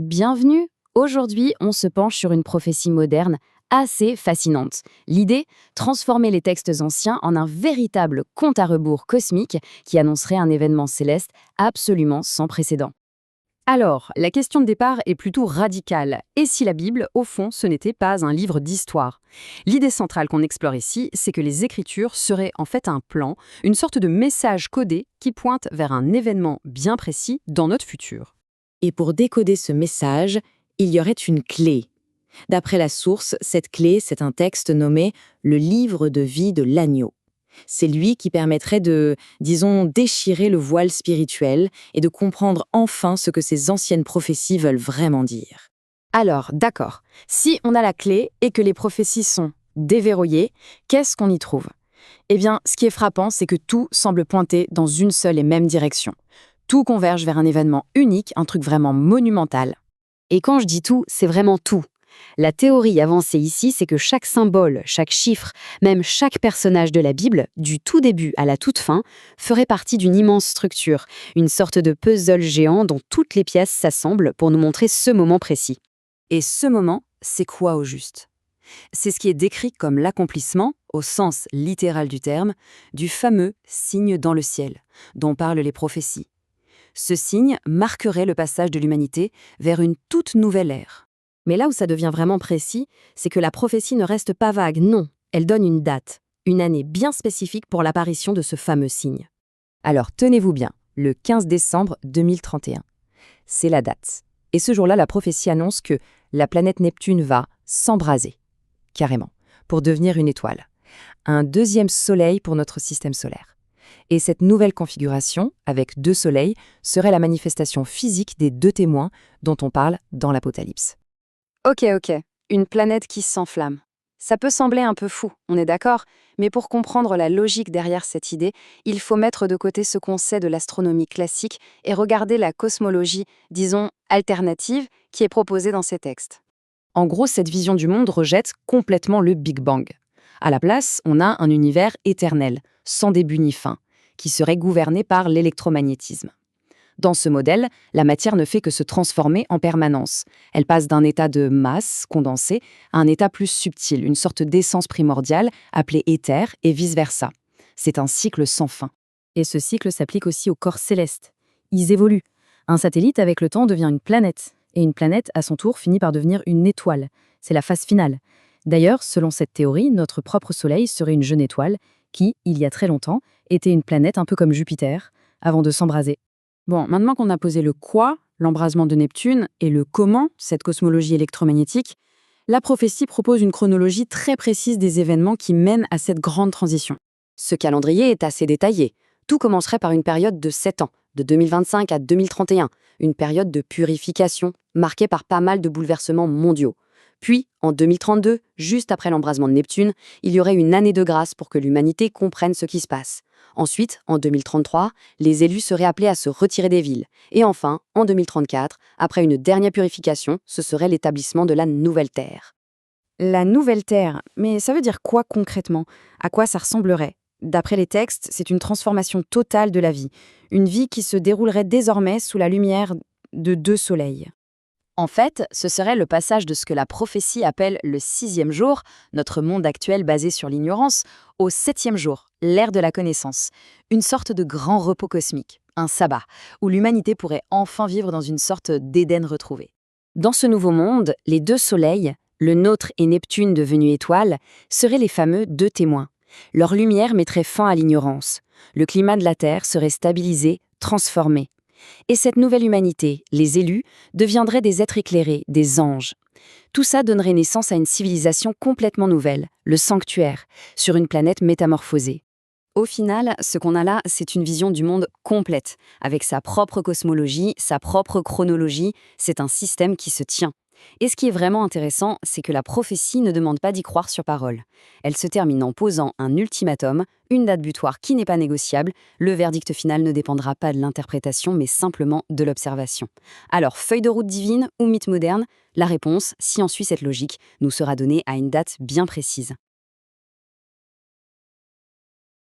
Bienvenue! Aujourd'hui, on se penche sur une prophétie moderne assez fascinante. L'idée, transformer les textes anciens en un véritable compte à rebours cosmique qui annoncerait un événement céleste absolument sans précédent. Alors, la question de départ est plutôt radicale. Et si la Bible, au fond, ce n'était pas un livre d'histoire? L'idée centrale qu'on explore ici, c'est que les Écritures seraient en fait un plan, une sorte de message codé qui pointe vers un événement bien précis dans notre futur. Et pour décoder ce message, il y aurait une clé. D'après la source, cette clé, c'est un texte nommé le livre de vie de l'agneau. C'est lui qui permettrait de, disons, déchirer le voile spirituel et de comprendre enfin ce que ces anciennes prophéties veulent vraiment dire. Alors, d'accord, si on a la clé et que les prophéties sont déverrouillées, qu'est-ce qu'on y trouve? Eh bien, ce qui est frappant, c'est que tout semble pointer dans une seule et même direction. Tout converge vers un événement unique, un truc vraiment monumental. Et quand je dis tout, c'est vraiment tout. La théorie avancée ici, c'est que chaque symbole, chaque chiffre, même chaque personnage de la Bible, du tout début à la toute fin, ferait partie d'une immense structure, une sorte de puzzle géant dont toutes les pièces s'assemblent pour nous montrer ce moment précis. Et ce moment, c'est quoi au juste? C'est ce qui est décrit comme l'accomplissement, au sens littéral du terme, du fameux signe dans le ciel, dont parlent les prophéties. Ce signe marquerait le passage de l'humanité vers une toute nouvelle ère. Mais là où ça devient vraiment précis, c'est que la prophétie ne reste pas vague, non, elle donne une date, une année bien spécifique pour l'apparition de ce fameux signe. Alors tenez-vous bien, le 15 décembre 2031. C'est la date. Et ce jour-là, la prophétie annonce que la planète Neptune va s'embraser, carrément, pour devenir une étoile. Un deuxième soleil pour notre système solaire. Et cette nouvelle configuration, avec deux soleils, serait la manifestation physique des deux témoins dont on parle dans l'Apocalypse. Ok, une planète qui s'enflamme. Ça peut sembler un peu fou, on est d'accord, mais pour comprendre la logique derrière cette idée, il faut mettre de côté ce qu'on sait de l'astronomie classique et regarder la cosmologie, disons, alternative, qui est proposée dans ces textes. En gros, cette vision du monde rejette complètement le Big Bang. À la place, on a un univers éternel, sans début ni fin, qui serait gouverné par l'électromagnétisme. Dans ce modèle, la matière ne fait que se transformer en permanence. Elle passe d'un état de masse, condensée, à un état plus subtil, une sorte d'essence primordiale, appelée éther, et vice-versa. C'est un cycle sans fin. Et ce cycle s'applique aussi aux corps célestes. Ils évoluent. Un satellite, avec le temps, devient une planète. Et une planète, à son tour, finit par devenir une étoile. C'est la phase finale. D'ailleurs, selon cette théorie, notre propre Soleil serait une jeune étoile qui, il y a très longtemps, était une planète un peu comme Jupiter, avant de s'embraser. Bon, maintenant qu'on a posé le quoi, l'embrasement de Neptune, et le comment, cette cosmologie électromagnétique, la prophétie propose une chronologie très précise des événements qui mènent à cette grande transition. Ce calendrier est assez détaillé. Tout commencerait par une période de 7 ans, de 2025 à 2031, une période de purification, marquée par pas mal de bouleversements mondiaux. Puis, en 2032, juste après l'embrasement de Neptune, il y aurait une année de grâce pour que l'humanité comprenne ce qui se passe. Ensuite, en 2033, les élus seraient appelés à se retirer des villes. Et enfin, en 2034, après une dernière purification, ce serait l'établissement de la nouvelle Terre. La nouvelle Terre, mais ça veut dire quoi concrètement? À quoi ça ressemblerait? D'après les textes, c'est une transformation totale de la vie. Une vie qui se déroulerait désormais sous la lumière de deux soleils. En fait, ce serait le passage de ce que la prophétie appelle le 6e jour, notre monde actuel basé sur l'ignorance, au 7e jour, l'ère de la connaissance. Une sorte de grand repos cosmique, un sabbat, où l'humanité pourrait enfin vivre dans une sorte d'Éden retrouvé. Dans ce nouveau monde, les deux soleils, le nôtre et Neptune devenus étoiles, seraient les fameux deux témoins. Leur lumière mettrait fin à l'ignorance. Le climat de la Terre serait stabilisé, transformé. Et cette nouvelle humanité, les élus, deviendraient des êtres éclairés, des anges. Tout ça donnerait naissance à une civilisation complètement nouvelle, le sanctuaire, sur une planète métamorphosée. Au final, ce qu'on a là, c'est une vision du monde complète, avec sa propre cosmologie, sa propre chronologie, c'est un système qui se tient. Et ce qui est vraiment intéressant, c'est que la prophétie ne demande pas d'y croire sur parole. Elle se termine en posant un ultimatum, une date butoir qui n'est pas négociable. Le verdict final ne dépendra pas de l'interprétation, mais simplement de l'observation. Alors, feuille de route divine ou mythe moderne? La réponse, si on suit cette logique, nous sera donnée à une date bien précise.